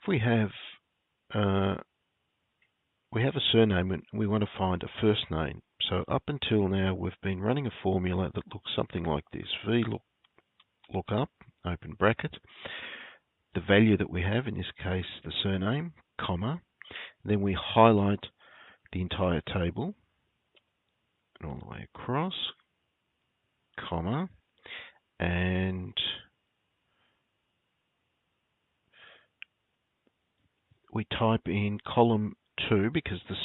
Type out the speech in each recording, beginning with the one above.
we have a surname and we want to find a first name. So up until now, we've been running a formula that looks something like this: Vlookup, open bracket, the value that we have, in this case the surname, comma, then we highlight the entire table and all the way across, comma, and we type in column 2 because the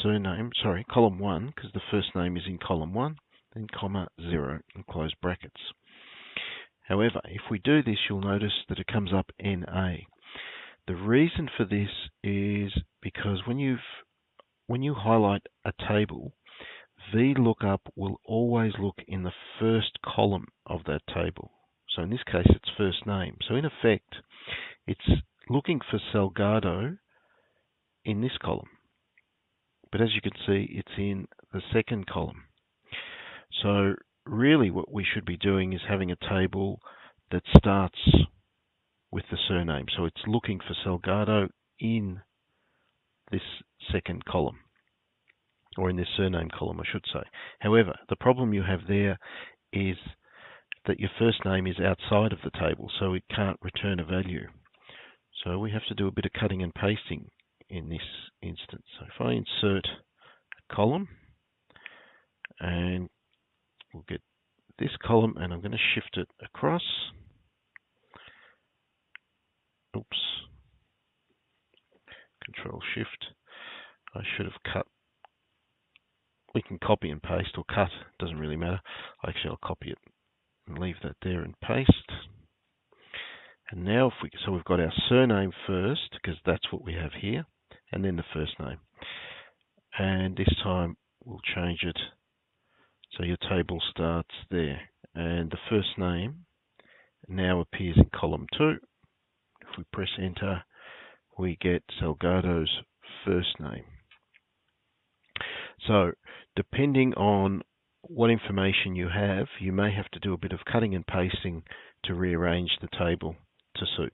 column 1 because the first name is in column 1, then comma 0 and close brackets. However, if we do this, you'll notice that it comes up NA. The reason for this is because when you highlight a table, Vlookup will always look in the first column of that table. So in this case, it's first name. So in effect, it's looking for Salgado in this column. But as you can see, it's in the second column. So really what we should be doing is having a table that starts with the surname. So it's looking for Salgado in this second column, or in this surname column, I should say. However, the problem you have there is that your first name is outside of the table, so it can't return a value. So we have to do a bit of cutting and pasting in this instance. So if I insert a column, and we'll get this column, and I'm going to shift it across. Oops. Control Shift. I should have cut. We can copy and paste or cut, doesn't really matter. Actually, I'll copy it and leave that there and paste. And now so we've got our surname first, because that's what we have here, and then the first name. And this time we'll change it so your table starts there. And the first name now appears in column 2. If we press enter, we get Salgado's first name. So depending on what information you have, you may have to do a bit of cutting and pasting to rearrange the table to suit.